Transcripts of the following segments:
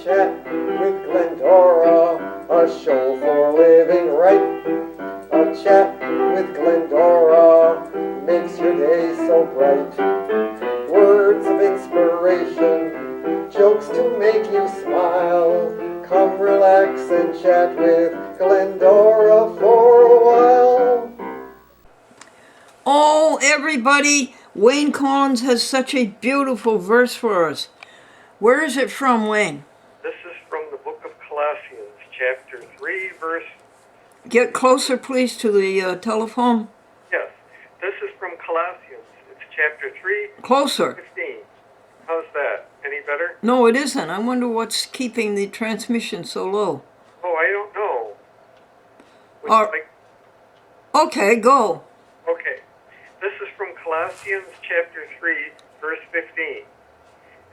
Chat with Glendora, a show for living right. A chat with Glendora makes your day so bright. Words of inspiration, jokes to make you smile. Come relax and chat with Glendora for a while. Oh, everybody, Wayne Collins has such a beautiful verse for us. Where is it from, Wayne? This is from the book of Colossians, chapter 3, verse... Get closer, please, to the telephone. Yes, this is from Colossians. It's chapter 3, Closer. 15. How's that? Any better? No, it isn't. I wonder what's keeping the transmission so low. Oh, I don't know. Okay, go. Okay. This is from Colossians chapter 3, verse 15.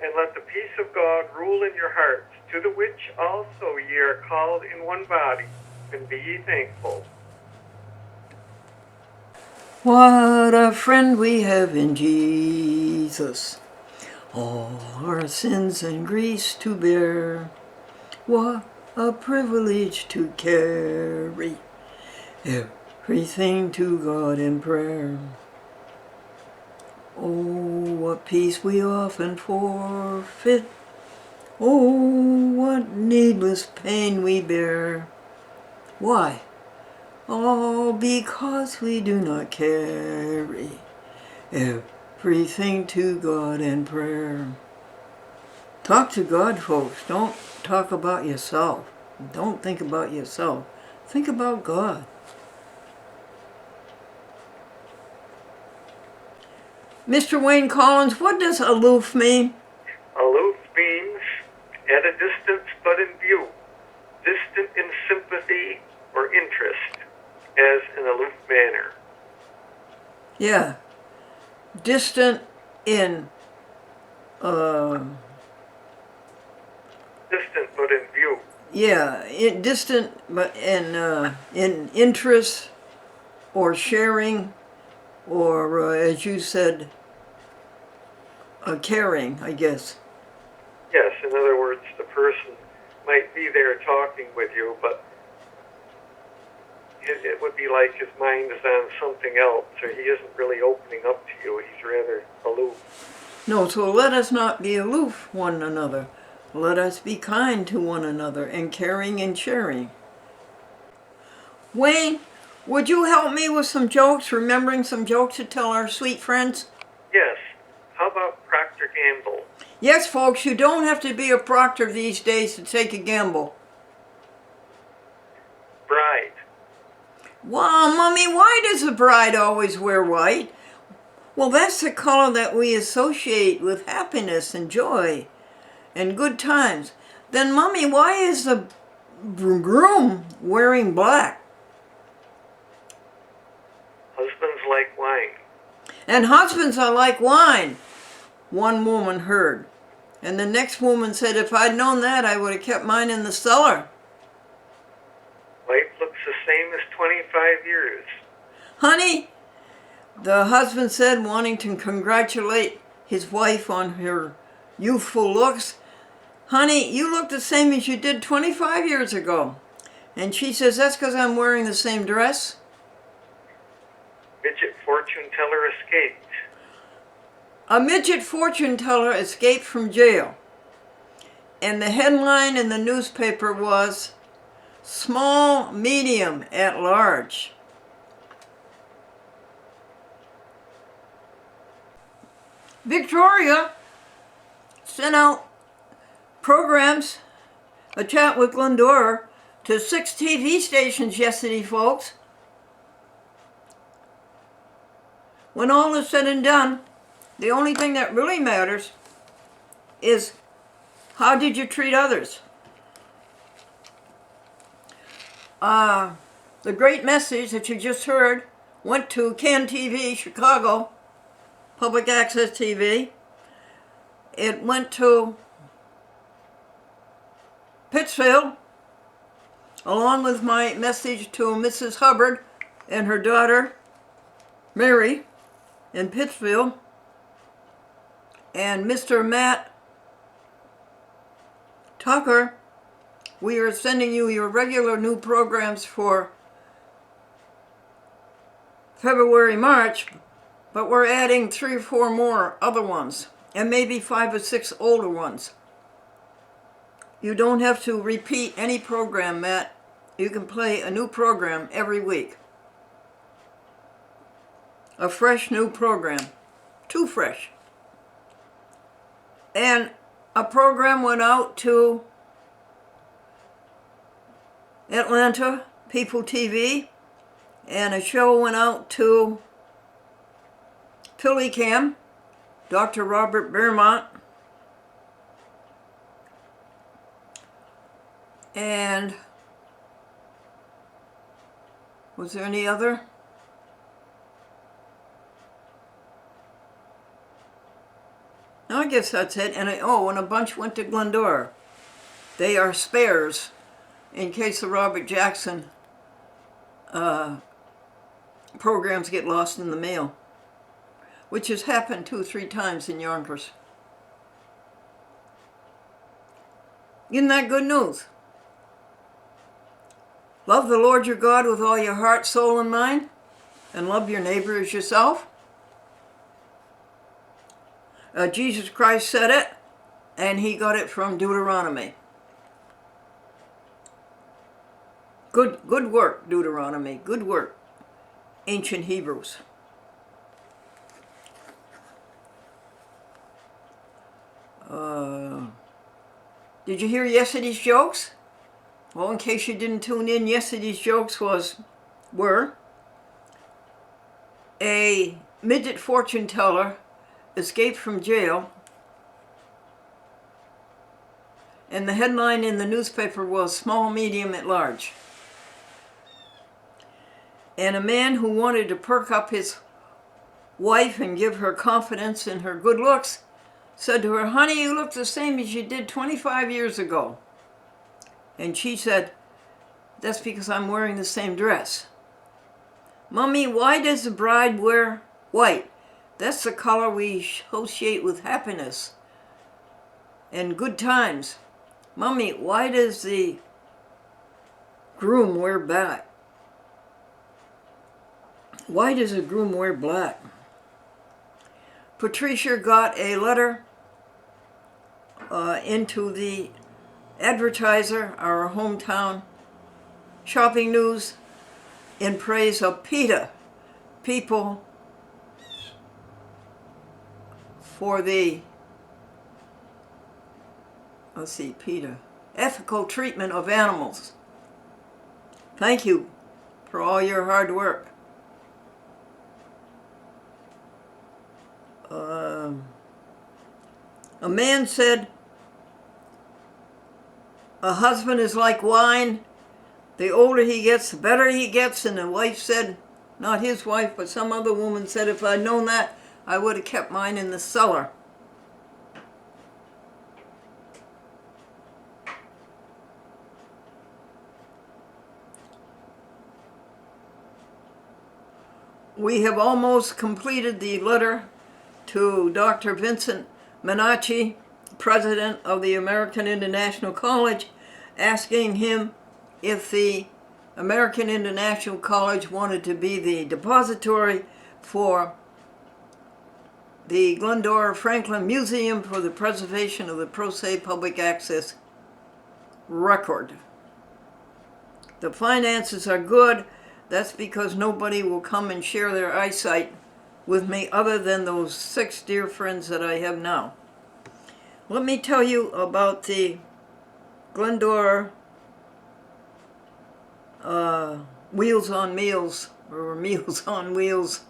And let the peace of God rule in your hearts, to the which also ye are called in one body, and be ye thankful. What a friend we have in Jesus, all our sins and griefs to bear. What a privilege to carry everything to God in prayer. Oh, what peace we often forfeit. Oh, what needless pain we bear. Why? All because we do not carry everything to God in prayer. Talk to God, folks. Don't talk about yourself. Don't think about yourself. Think about God. Mr. Wayne Collins, what does aloof mean? Aloof means at a distance but in view, distant in sympathy or interest, as an aloof manner. Yeah. Distant in Distant but in view. Yeah, distant but in interest or sharing or as you said, caring, I guess. Yes, in other words, the person might be there talking with you, but it would be like his mind is on something else, or he isn't really opening up to you. He's rather aloof. No, so let us not be aloof one another. Let us be kind to one another and caring and sharing. Wayne, would you help me with some jokes, remembering some jokes to tell our sweet friends? Yes. How about Procter Gamble? Yes, folks, you don't have to be a proctor these days to take a gamble. Bride. Wow, Mommy, why does a bride always wear white? Well, that's the color that we associate with happiness and joy and good times. Then, Mommy, why is the groom wearing black? Husbands like wine. And husbands are like wine, one woman heard. And the next woman said, if I'd known that, I would have kept mine in the cellar. Life looks the same as 25 years. Honey, the husband said, wanting to congratulate his wife on her youthful looks, honey, you look the same as you did 25 years ago. And she says, that's because I'm wearing the same dress. Midget fortune teller escaped. A midget fortune teller escaped from jail. And the headline in the newspaper was, small, medium, at large. Victoria sent out programs, a chat with Glendora, to 6 TV stations yesterday, folks. When all is said and done, the only thing that really matters is how did you treat others? The great message that you just heard went to CAN TV, Chicago, public access TV. It went to Pittsfield, along with my message to Mrs. Hubbard and her daughter, Mary, in Pittsfield, and Mr. Matt Tucker, we are sending you your regular new programs for February, March, but we're adding 3 or 4 more other ones, and maybe 5 or 6 older ones. You don't have to repeat any program, Matt. You can play a new program every week. A fresh new program. Too fresh. And a program went out to Atlanta, People TV, and a show went out to Philly Cam, Dr. Robert Bearmont, and was there any other? No, I guess that's it. And and a bunch went to Glendora. They are spares in case the Robert Jackson programs get lost in the mail, which has happened 2 or 3 times in Yonkers. Isn't that good news? Love the Lord your God with all your heart, soul, and mind, and love your neighbor as yourself. Jesus Christ said it, and he got it from Deuteronomy. Good work, Deuteronomy. Good work, ancient Hebrews. Did you hear yesterday's jokes? Well, in case you didn't tune in, yesterday's jokes were a midget fortune teller escaped from jail, and the headline in the newspaper was small, medium, at large. And a man who wanted to perk up his wife and give her confidence in her good looks said to her, "Honey, you look the same as you did 25 years ago." And she said, "That's because I'm wearing the same dress." "Mommy, why does the bride wear white?" "That's the color we associate with happiness and good times." "Mommy, why does the groom wear black?" "Why does a groom wear black?" Patricia got a letter into the Advertiser, our hometown shopping news, in praise of PETA, People for the, PETA, Ethical Treatment of Animals. Thank you for all your hard work. A man said, "A husband is like wine. The older he gets, the better he gets." And the wife said, not his wife, but some other woman said, "If I'd known that, I would have kept mine in the cellar." We have almost completed the letter to Dr. Vincent Menacci, president of the American International College, asking him if the American International College wanted to be the depository for the Glendora Franklin Museum for the preservation of the pro se public access record. The finances are good. That's because nobody will come and share their eyesight with me other than those 6 dear friends that I have now. Let me tell you about the Glendora Wheels on Meals, or Meals on Wheels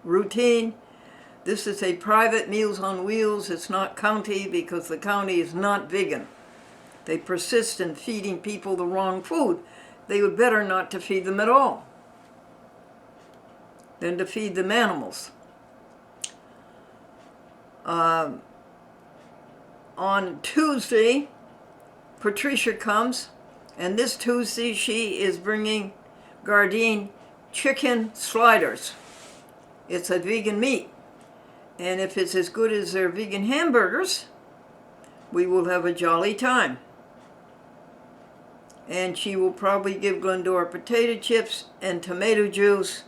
routine. This is a private Meals on Wheels. It's not county because the county is not vegan. They persist in feeding people the wrong food. They would better not to feed them at all than to feed them animals. On Tuesday, Patricia comes, and this Tuesday she is bringing Gardein chicken sliders. It's a vegan meat, and if it's as good as their vegan hamburgers, we will have a jolly time. And she will probably give Glendora potato chips and tomato juice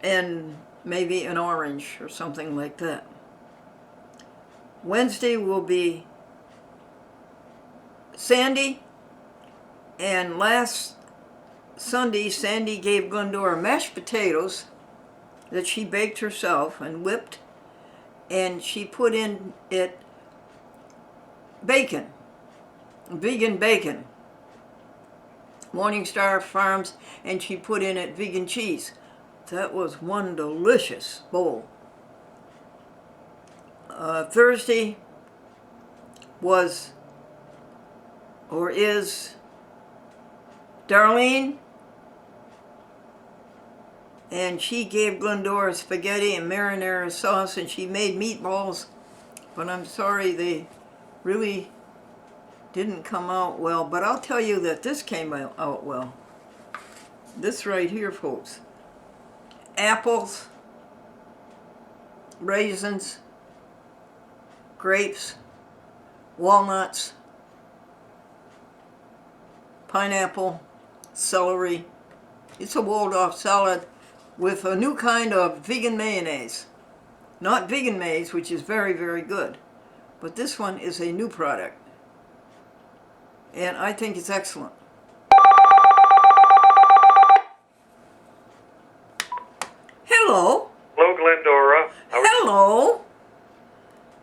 and maybe an orange or something like that. Wednesday will be Sandy, and last Sunday Sandy gave Glendora mashed potatoes that she baked herself and whipped, and she put in it bacon, vegan bacon, Morningstar Farms, and she put in it vegan cheese. That was one delicious bowl. Thursday was, or is, Darlene, and she gave Glendora spaghetti and marinara sauce, and she made meatballs, but I'm sorry they really didn't come out well. But I'll tell you that this came out well. This right here, folks. Apples, raisins, grapes, walnuts, pineapple, celery. It's a Waldorf salad with a new kind of vegan mayonnaise. Not vegan maize, which is very, very good, but this one is a new product, and I think it's excellent. Hello. Hello, Glendora. Hello.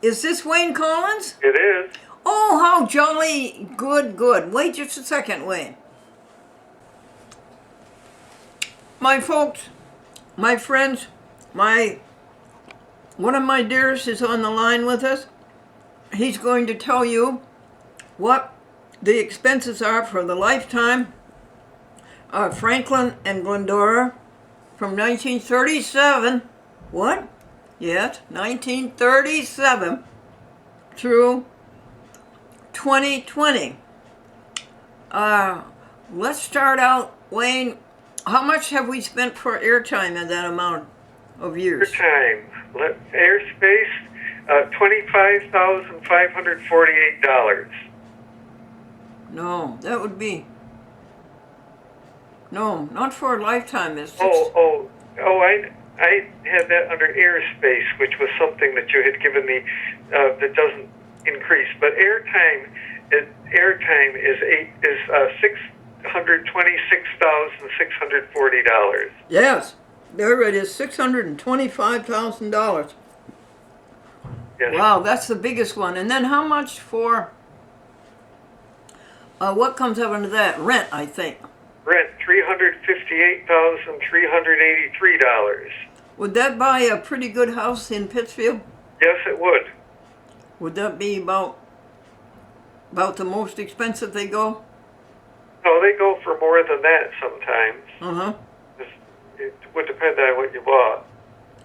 Is this Wayne Collins? It is. Oh, how jolly. Good, good. Wait just a second, Wayne. My folks, my friends, one of my dearest is on the line with us. He's going to tell you what the expenses are for the lifetime of Franklin and Glendora from 1937. What? Yes, 1937 through 2020. Let's start out, Wayne. How much have we spent for airtime in that amount of years? Airtime. Airspace, $25,548. No, that would be... No, not for a lifetime. It's I had that under airspace, which was something that you had given me that doesn't increase. But airtime is $626,640. Yes, there it is, $625,000. Yes. Wow, that's the biggest one. And then how much for what comes up under that? Rent, I think. Rent, $358,383. Would that buy a pretty good house in Pittsfield? Yes, it would. Would that be about the most expensive they go? No, they go for more than that sometimes. Uh-huh. It would depend on what you bought.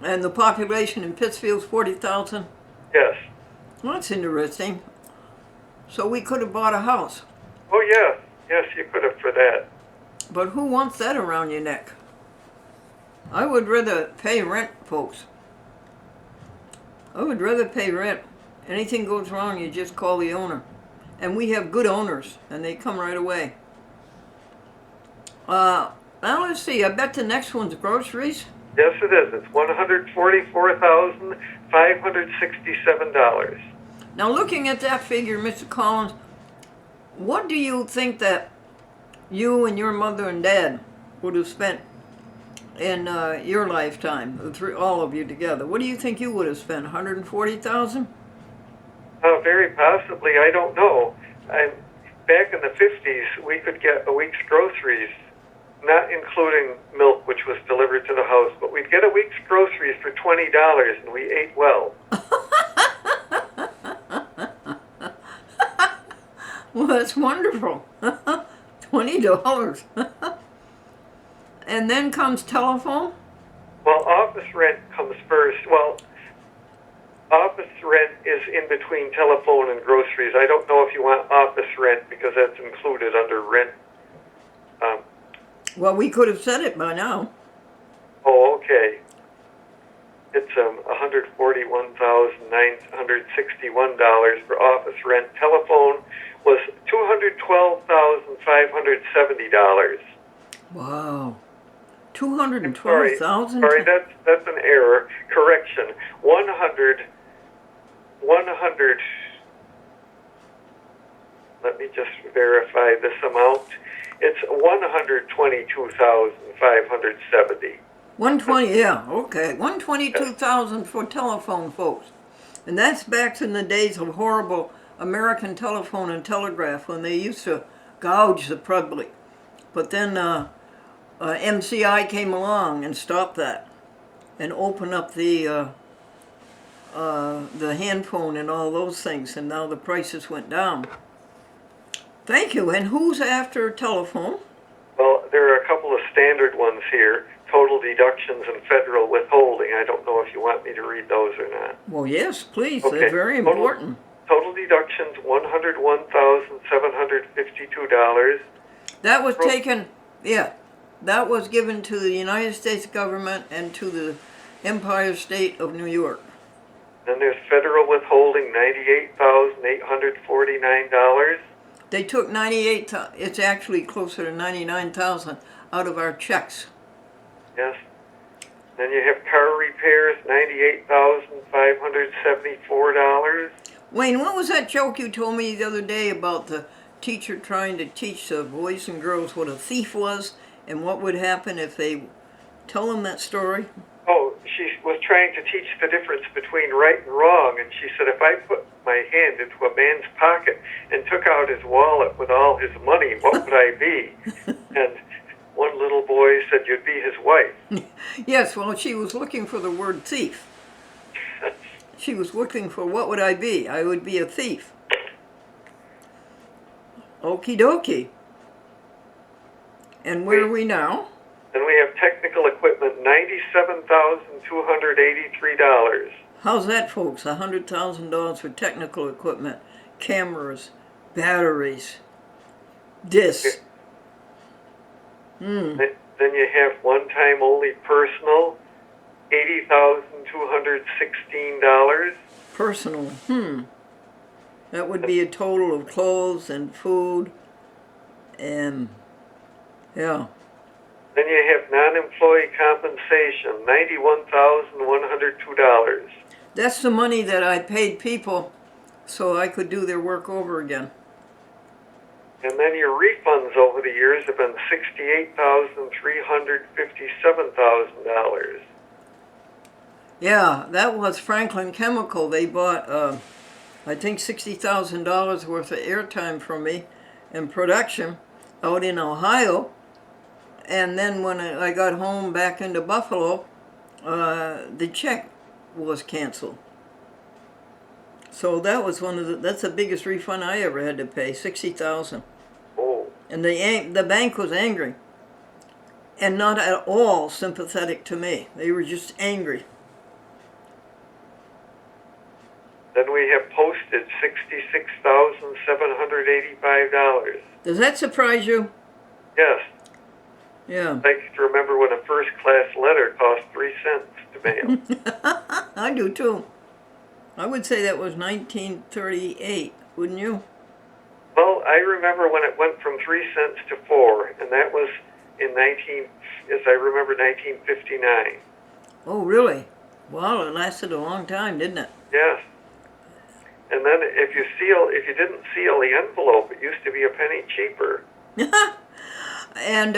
And the population in Pittsfield's 40,000? Yes. Well, that's interesting. So we could have bought a house. Oh, yeah. Yes, you could have for that. But who wants that around your neck? I would rather pay rent, folks. I would rather pay rent. Anything goes wrong, you just call the owner. And we have good owners, and they come right away. Now let's see, I bet the next one's groceries. Yes, it is. It's $144,567. Now looking at that figure, Mr. Collins, what do you think that you and your mother and dad would have spent in your lifetime, all of you together? What do you think you would have spent, $140,000? Very possibly. I don't know. Back in the 50s, we could get a week's groceries, not including milk, which was delivered to the house, but we'd get a week's groceries for $20, and we ate well. Well, that's wonderful. $20. And then comes telephone? Well, office rent comes first. Well, office rent is in between telephone and groceries. I don't know if you want office rent because that's included under rent. Well, we could have said it by now. Oh, okay. It's $141,961 for office rent. Telephone was $212,570. Wow. Sorry, 212,000? that's an error. Correction. 100. Let me just verify this amount. It's 122,570. 120, yeah, okay. 122,000 for telephone, folks. And that's back in the days of horrible American telephone and telegraph when they used to gouge the public. But then MCI came along and stopped that and opened up the hand phone and all those things, and now the prices went down. Thank you. And who's after telephone? Well, there are a couple of standard ones here. Total deductions and federal withholding. I don't know if you want me to read those or not. Well, yes, please. Okay. They're very important. Total deductions, $101,752. That was taken, yeah, that was given to the United States government and to the Empire State of New York. Then there's federal withholding, $98,849. They took 98, it's actually closer to 99,000 out of our checks. Yes. Then you have car repairs, $98,574. Wayne, what was that joke you told me the other day about the teacher trying to teach the boys and girls what a thief was and what would happen if they tell them that story? Oh, she was trying to teach the difference between right and wrong, and she said, if I put my hand into a man's pocket and took out his wallet with all his money, what would I be? And one little boy said, you'd be his wife. Yes, well, she was looking for the word thief. She was looking for what would I be? I would be a thief. Okie dokie. And where are we now? And we have technical equipment, $97,283. How's that, folks? $100,000 for technical equipment, cameras, batteries, discs. Then you have one-time only personal, $80,216. Personal, That would be a total of clothes and food and, yeah. Then you have non-employee compensation, $91,102. That's the money that I paid people so I could do their work over again. And then your refunds over the years have been $68,357,000. Yeah, that was Franklin Chemical. They bought, I think, $60,000 worth of airtime from me in production out in Ohio. And then when I got home back into Buffalo, the check was canceled. So that was that's the biggest refund I ever had to pay, $60,000. Oh. And the bank was angry and not at all sympathetic to me. They were just angry. Then we have postage, $66,785. Does that surprise you? Yes. Yeah. I can remember when a first-class letter cost 3 cents to mail. I do too. I would say that was 1938, wouldn't you? Well, I remember when it went from 3 cents to 4, and that was in 1959. Oh, really? Well, it lasted a long time, didn't it? Yes. And then if you didn't seal the envelope, it used to be a penny cheaper. And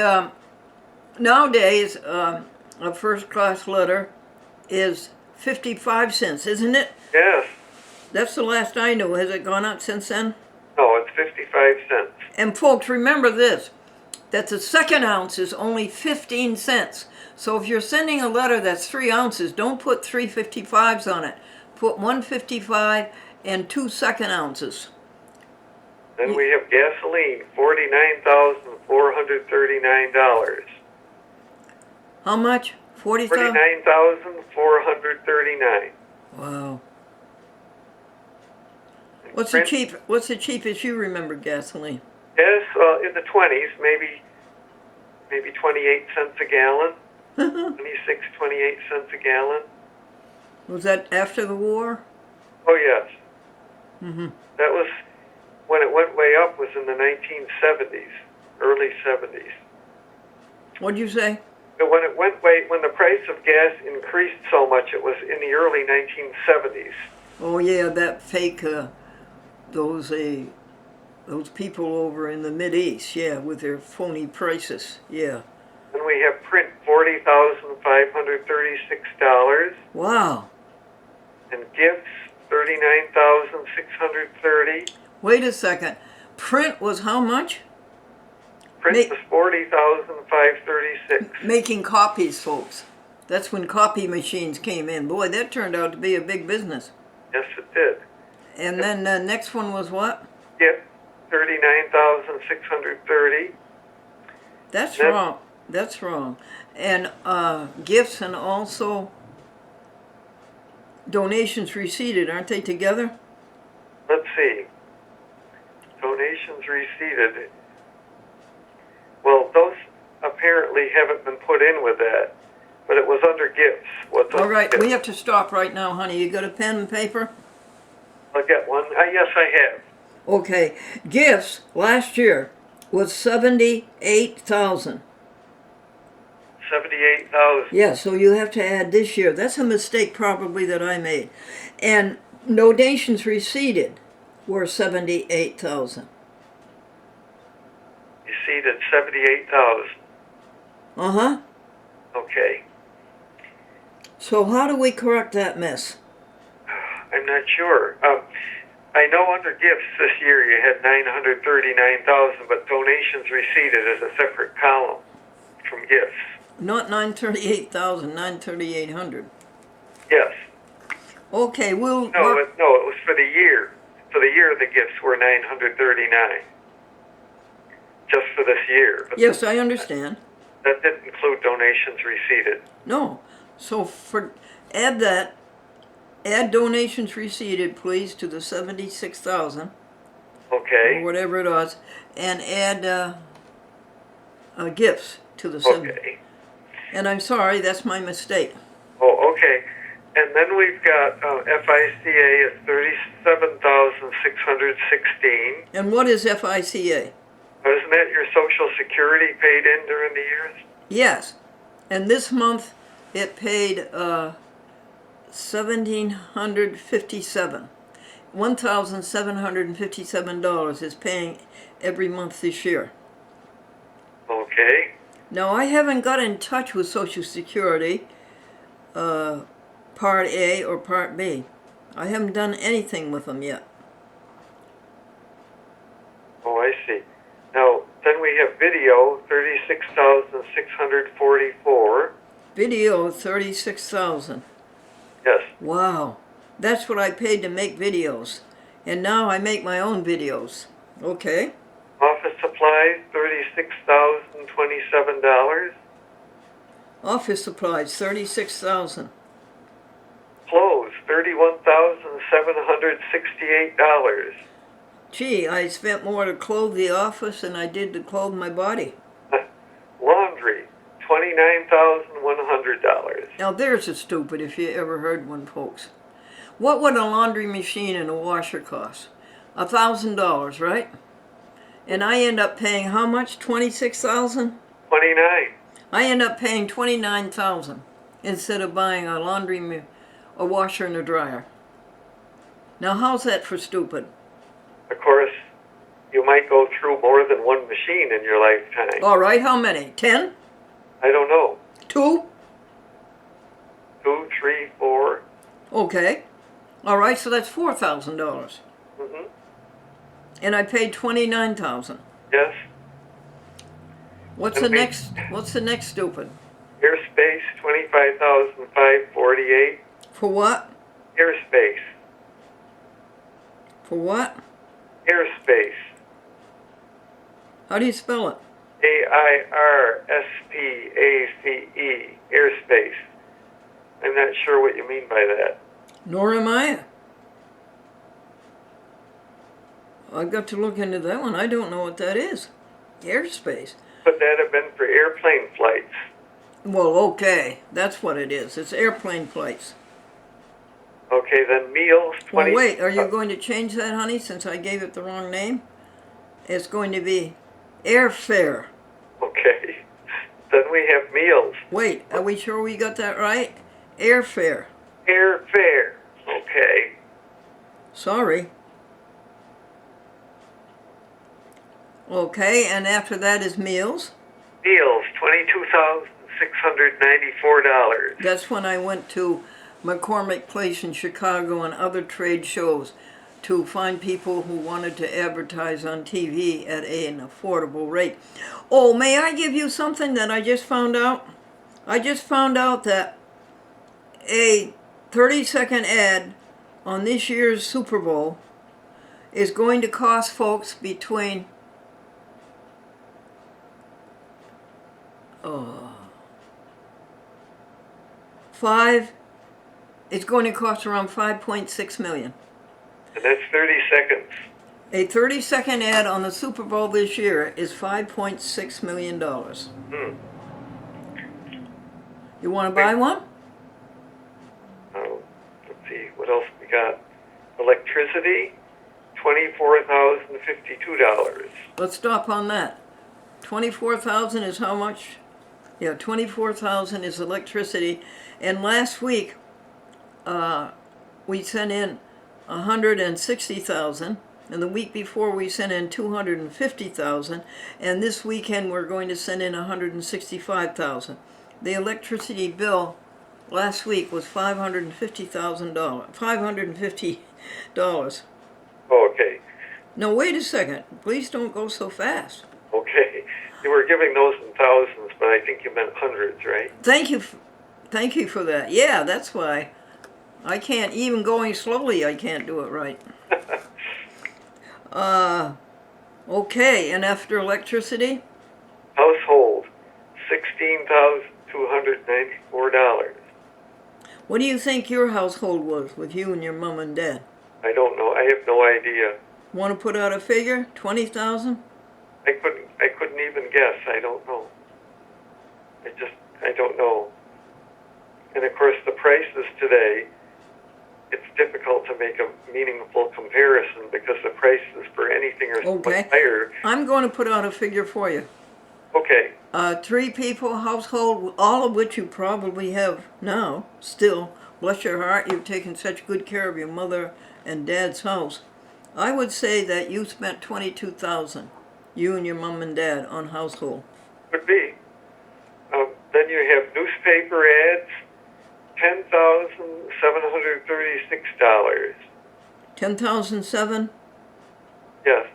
nowadays, a first-class letter is 55 cents, isn't it? Yes. That's the last I knew. Has it gone up since then? No, it's 55 cents. And folks, remember this, that the second ounce is only 15 cents. So if you're sending a letter that's 3 ounces, don't put 3 55s on it. Put 1.55 and 2 second ounces. Then we have gasoline, $49,439. How much? 40,000? $49,439. Wow. What's the cheapest you remember gasoline? Yes, in the 20s, maybe 28 cents a gallon. 26, 28 cents a gallon. Was that after the war? Oh, yes. Mm-hmm. That was, when it went way up was in the 1970s, early 70s. What'd you say? But when it went way, when the price of gas increased so much, it was in the early 1970s. Oh yeah, that fake, those people over in the Mideast, yeah, with their phony prices, yeah. And we have print $40,536. Wow. And gifts $39,630. Wait a second. Print was how much? Print was $40,536. Making copies, folks. That's when copy machines came in. Boy, that turned out to be a big business. Yes, it did. And then the next one was what? Yep, $39,630. That's wrong. That's wrong. And gifts and also donations receipted, aren't they together? Let's see. Donations receipted. Well, those apparently haven't been put in with that, but it was under gifts. All right, we have to stop right now, honey. You got a pen and paper? I'll get one. Yes, I have. Okay. Gifts last year was 78,000. 78,000. Yeah, so you have to add this year. That's a mistake probably that I made. And donations receipted were 78,000. Receipted 78,000. Uh-huh. Okay. So how do we correct that mess? I'm not sure. I know under gifts this year you had 939,000, but donations receipted is a separate column from gifts. Not 938,000, 938,000. Yes. Okay, we'll... No, it was for the year. For the year, the gifts were 939. Just for this year. But yes, I understand. That didn't include donations receipted. No. So add that. Add donations receipted, please, to the 76,000. Okay. Or whatever it was. And add gifts to the 70. Okay. And I'm sorry, that's my mistake. Oh, okay. And then we've got FICA at 37,616. And what is FICA? Isn't that your Social Security paid in during the years? Yes. And this month it paid $1,757. $1,757 is paying every month this year. Okay. Now, I haven't got in touch with Social Security, Part A or Part B. I haven't done anything with them yet. Oh, I see. Now, then we have video, 36,644. Video, 36,000. Yes. Wow. That's what I paid to make videos. And now I make my own videos. Okay. Office supplies, $36,027. Office supplies, 36,000. Clothes, $31,768. Gee, I spent more to clothe the office than I did to clothe my body. Laundry, $29,100. Now there's a stupid if you ever heard one, folks. What would a laundry machine and a washer cost? $1,000, right? And I end up paying how much? 26,000? 29. I end up paying 29,000 instead of buying a a washer and a dryer. Now how's that for stupid? Of course, you might go through more than one machine in your lifetime. All right, how many? 10? I don't know. 2? 2, 3, 4. Okay. All right, so that's $4,000. Mm-hmm. And I paid 29,000. Yes. What's the next stupid? Airspace, 25,548. For what? Airspace. For what? Airspace. How do you spell it? AIRSPACE. Airspace. I'm not sure what you mean by that. Nor am I. I've got to look into that one. I don't know what that is. Airspace. Could that have been for airplane flights? Well, okay. That's what it is. It's airplane flights. Okay, then meals, Well, 20. wait, are you going to change that, honey, since I gave it the wrong name? It's going to be airfare. Okay. Then we have meals. Wait, are we sure we got that right? Airfare. Airfare. Okay. Sorry. Okay, and after that is meals. Meals, $22,694. That's when I went to McCormick Place in Chicago and other trade shows to find people who wanted to advertise on TV at an affordable rate. Oh, may I give you something that I just found out? I just found out that a 30-second ad on this year's Super Bowl is going to cost folks between it's going to cost around 5.6 million. And that's 30 seconds. A 30-second ad on the Super Bowl this year is $5.6 million. You want to buy one? Let's see, what else we got? Electricity, $24,052. Let's stop on that. 24,000 is how much? Yeah, 24,000 is electricity. And last week, we sent in 160,000. And the week before we sent in 250,000. And this weekend we're going to send in 165,000. The electricity bill last week was $550,000. $550. Oh, okay. No, wait a second. Please don't go so fast. Okay. You were giving those in thousands, but I think you meant hundreds, right? Thank you for that. Yeah, that's why. I can't, even going slowly, I can't do it right. Okay, and after electricity? Household, $16,294. What do you think your household was with you and your mom and dad? I don't know. I have no idea. Want to put out a figure? 20,000? I couldn't even guess. I don't know. I don't know. And of course, the prices today, it's difficult to make a meaningful comparison because the prices for anything are so much higher. I'm going to put out a figure for you. Okay. 3 people household, all of which you probably have now, still. Bless your heart, you've taken such good care of your mother and dad's house. I would say that you spent 22,000, you and your mom and dad, on household. Could be. Then you have newspaper ads, $10,736. 10,007? Yes.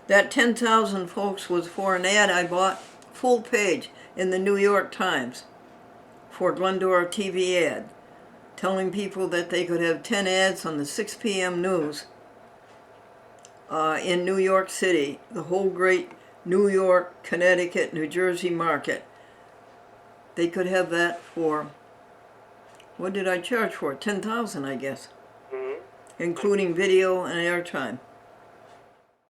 That 10,000, folks, was for an ad I bought, full page, in the New York Times for Glendora TV ad, telling people that they could have 10 ads on the 6 p.m. news in New York City, the whole great New York, Connecticut, New Jersey market. They could have that for, what did I charge for? 10,000, I guess, including video and airtime.